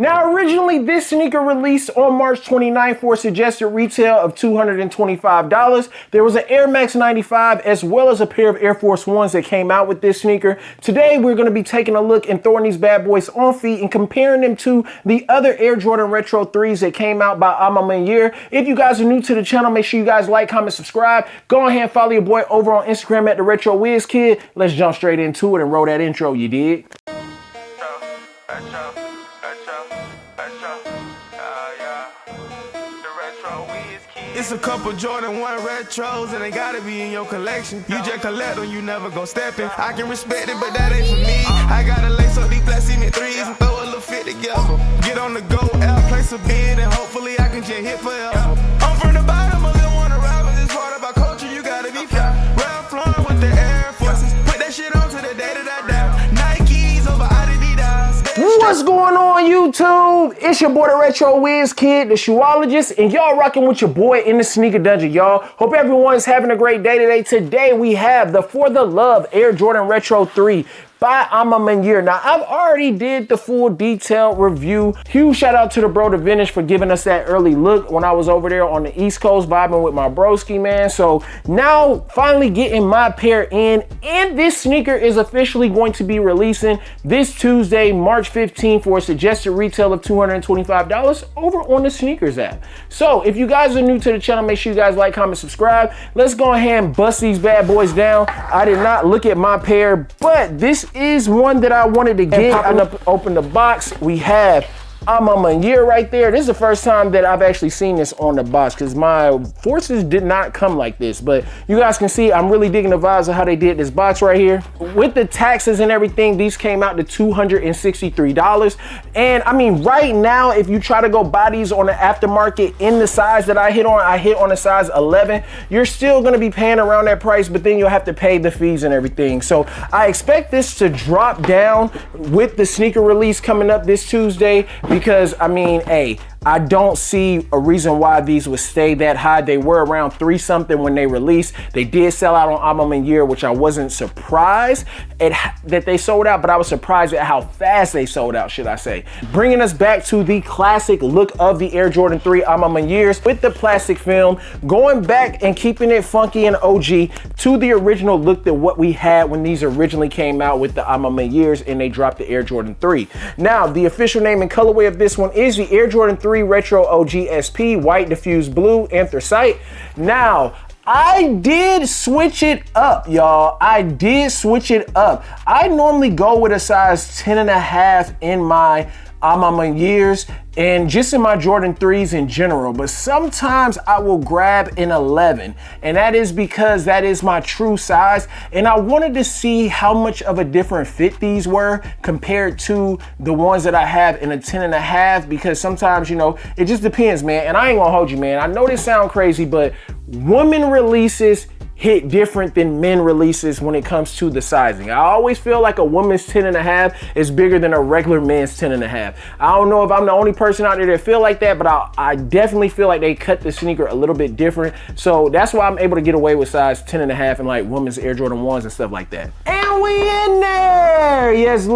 Now, originally, this sneaker released on March 29th for a suggested retail of $225. There was an Air Max 95 as well as a pair of Air Force Ones that came out with this sneaker. Today, we're going to be taking a look and throwing these bad boys on feet and comparing them to the other Air Jordan Retro 3s that came out by MANIÈRE. If you guys are new to the channel, make sure you guys like, comment, subscribe. Go ahead and follow your boy over on Instagram at DaRetroWizKid. Let's jump straight into it and roll that intro, you dig? It's a couple Jordan 1 retros and they gotta be in your collection. You just collect them, you never go stepping. I can respect it, but that ain't for me. I gotta lace up these black cement 3s and throw a little fit together. Get on the go, out, place a bid, and hopefully I can just hit forever. I'm from the bottom, a little wanna rap, but this part about culture, you gotta be fly. Ralph Lauren with the Air Forces, put that shit on to the day that I die. Nikes over Adidas. What's going on, YouTube? It's your boy, the DaRetroWizKid, the shoeologist, and y'all rocking with your boy in the sneaker dungeon, y'all. Hope everyone's having a great day today. Today we have the For the Love Air Jordan Retro 3 by MANIÈRE. Now, I've already did the full detailed review. Huge shout out to the bro, the Vintage, for giving us that early look when I was over there on the East Coast vibing with my broski, man. So now finally getting my pair in, and this sneaker is officially going to be releasing this Tuesday, March 15th for a suggested retail of $225 over on the Sneakers app. So if you guys are new to the channel, make sure you guys like, comment, subscribe. Let's go ahead and bust these bad boys down. I did not look at my pair, but this is one that I wanted to get. Open the box. We have MANIÈRE right there. This is the first time that I've actually seen this on the box because my Forces did not come like this, but you guys can see I'm really digging the vibes of how they did this box right here. With the taxes and everything, these came out to $263. And I mean, right now, if you try to go buy these on the aftermarket in the size that I hit on a size 11, you're still gonna be paying around that price, but then you'll have to pay the fees and everything. So I expect this to drop down with the sneaker release coming up this Tuesday, because I mean, hey, I don't see a reason why these would stay that high. They were around 3 something when they released. They did sell out on MANIÈRE, which I wasn't surprised that they sold out, but I was surprised at how fast they sold out, should I say. Bringing us back to the classic look of the Air Jordan 3 MANIÈREs with the plastic film, going back and keeping it funky and OG to the original look that what we had when these originally came out with the MANIÈREs and they dropped the Air Jordan 3. Now, the official name and colorway of this one is the Air Jordan 3 Retro OG SP, white, diffused blue, anthracite. Now, I did switch it up, y'all. I did switch it up. I normally go with a size 10.5 in my MANIÈREs and just in my Jordan 3s in general, but sometimes I will grab an 11, and that is because that is my true size, and I wanted to see how much of a different fit these were compared to the ones that I have in a 10.5, because sometimes, you know, it just depends, man. And I ain't gonna hold you, man. I know this sound crazy, but women releases hit different than men releases when it comes to the sizing. I always feel like a woman's 10.5 is bigger than a regular man's 10.5. I don't know if I'm the only person out there that feel like that, but I definitely feel like they cut the sneaker a little bit different. So that's why I'm able to get away with size 10.5 and like women's Air Jordan 1s and stuff like that. And we in there! Yes,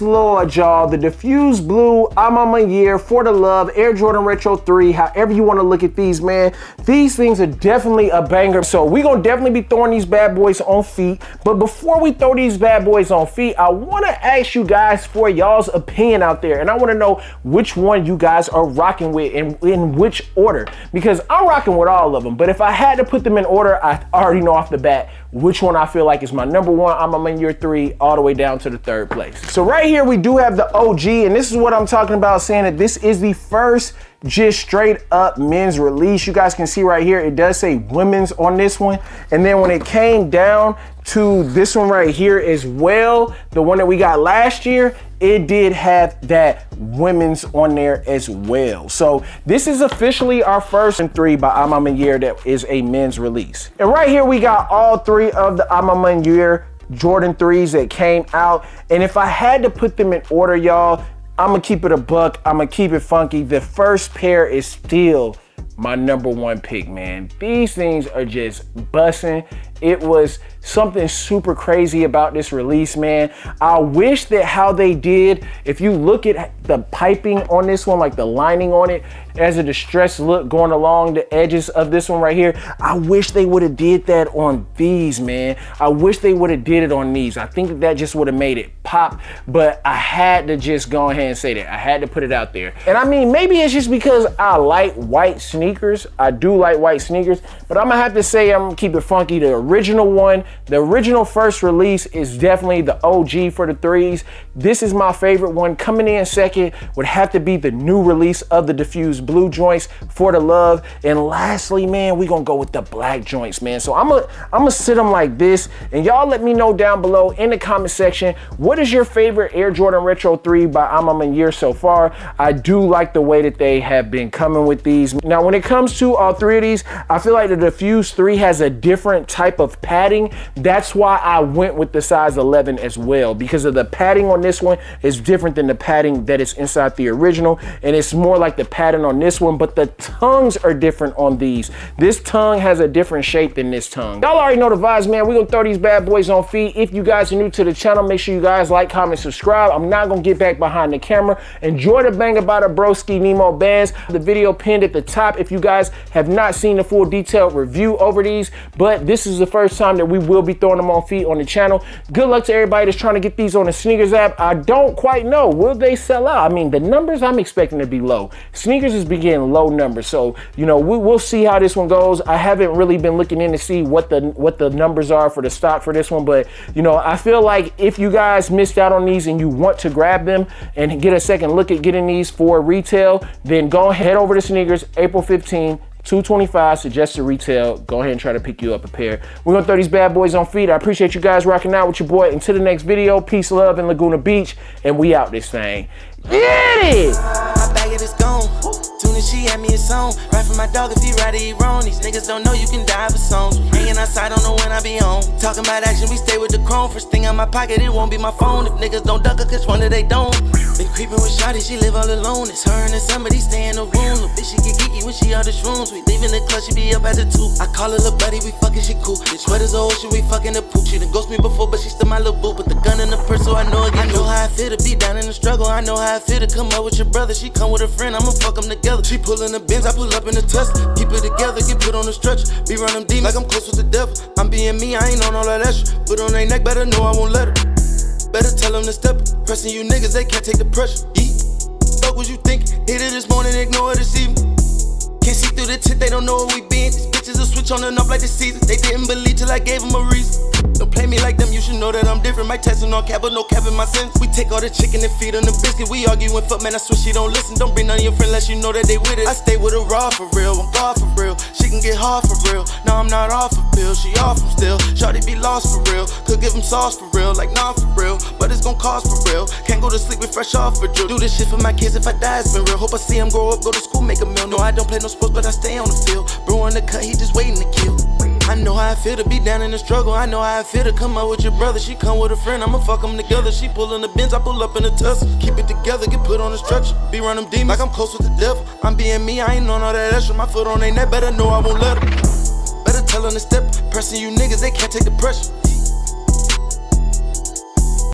Lord, y'all. The diffused blue MANIÈRE For the Love Air Jordan Retro 3, however you want to look at these, man. These things are definitely a banger. So we're gonna definitely be throwing these bad boys on feet. But before we throw these bad boys on feet, I wanna ask you guys for y'all's opinion out there. And I wanna know which one you guys are rocking with and in which order. Because I'm rocking with all of them. But if I had to put them in order, I already know off the bat which one I feel like is my number one MANIÈRE 3 all the way down to the 3rd place. So right here we do have the OG, and this is what I'm talking about, saying that this is the first just straight up men's release. You guys can see right here, it does say women's on this one. And then when it came down to this one right here as well, the one that we got last year, it did have that women's on there as well. So this is officially our first 3 by MANIÈRE that is a men's release. And right here we got all 3 of the MANIÈRE Jordan 3s that came out. And if I had to put them in order, y'all, I'm gonna keep it a buck. I'm gonna keep it funky. The first pair is still my number 1 pick, man. These things are just busting. It was something super crazy about this release, man. I wish that how they did, if you look at the piping on this one, like the lining on it, as a distressed look going along the edges of this one right here. I wish they would have did that on these, man. I wish they would have did it on these. I think that just would have made it pop, but I had to just go ahead and say that. I had to put it out there. And I mean, maybe it's just because I like white sneakers. I do like white sneakers, but I'm gonna have to say, I'm gonna keep it funky. The original one, the original first release is definitely the OG for the threes. This is my favorite one. Coming in second would have to be the new release of the diffused blue joints, For the Love. And lastly, man, we gonna go with the black joints, man. So I'm gonna sit them like this, and y'all let me know down below in the comment section, what is your favorite Air Jordan Retro 3 by MANIÈRE so far? I do like the way that they have been coming with these. Now, when it comes to all three of these, I feel like the diffused 3 has a different type of padding. That's why I went with the size 11 as well, because of the padding on this one is different than the padding that is inside the original, and it's more like the padding on this one, but the tongues are different on these. This tongue has a different shape than this tongue. Y'all already know the vibes, man. We're gonna throw these bad boys on feet. If you guys are new to the channel, make sure you guys like, comment, subscribe. I'm not gonna get back behind the camera. Enjoy the banger by the broski Nemo bands. The video pinned at the top if you guys have not seen the full detailed review over these, but this is the first time that we will be throwing them on feet on the channel. Good luck to everybody that's trying to get these on the sneakers app. I don't quite know, will they sell out? I mean, the numbers I'm expecting to be low. Sneakers is beginning low numbers, so you know, we'll see how this one goes. I haven't really been looking in to see what the numbers are for the stock for this one, but you know, I feel like if you guys missed out on these and you want to grab them and get a second look at getting these for retail, then go head over to Sneakers, April 15, $225 suggested retail. Go ahead and try to pick you up a pair. We're gonna throw these bad boys on feet. I appreciate you guys rocking out with your boy. Until the next video, peace, love, in Laguna Beach, and we out this thing. Get it! My bag it is gone. Soon as she had me a song. Right for my dog if he right or he wrong. These niggas don't know you can die for songs. Hanging outside, don't know when I be home. Talking about action, we stay with the chrome. First thing in my pocket, it won't be my phone. If niggas don't duck her, cause one of they don't. Been creeping with shawty, she live all alone. It's her and somebody stay in the room. Little bitch, she get geeky when she out the shrooms. We leaving the club, she be up at the 2. I call her little buddy, we fucking, she cool. Bitch, sweat is the ocean, we fucking the poop. She done ghost me before, but she still my little boo. Put the gun in the purse, so I know again. I know how I feel to be down in the struggle. I know how I feel to come up with your brother. She come with a friend, I'ma fuck them together. She pullin' the Benz, I pull up in the Tesla. Keep it together, get put on the stretcher. Be run them deep like I'm close with the devil. I'm being me, I ain't on all that extra. Put on their neck, better know I won't let her. Better tell them to step it. Pressing you niggas, they can't take the pressure. Fuck what you think, hit it this morning, ignore it this evening. Can't see through the tit, they don't know where we been. These bitches will switch on and off like the season. They didn't believe till I gave them a reason. Don't play me like them, you should know that I'm different. My testing on cap, but no cap in my sentence. We take all the chicken and feed on the biscuit. We arguing fuck, man, I swear she don't listen. Don't bring none of your friends unless you know that they with it. I stay with her raw for real, I'm God for real. She can get hard for real. No, I'm not off for pills, she off them still. Shawty be lost for real. Could give them sauce for real, like nah for real. But it's gon' cost for real. Can't go to sleep with fresh off for drill. Do this shit for my kids, if I die, it's been real. Hope I see them grow up, go to school, make a meal. No, I don't play no sports, but I stay on the field. Bro on the cut, he just waiting to kill. I know how I feel to be down in the struggle. I know how I feel to come out with your brother. She come with a friend, I'ma fuck them together. She pullin' the Benz, I pull up in the Tesla. Keep it together, get put on the stretcher. Be run them demons like I'm close with the devil. I'm being me, I ain't on all that extra. My foot on their neck, better know I won't let her. Better tell them to step. Pressing you niggas, they can't take the pressure.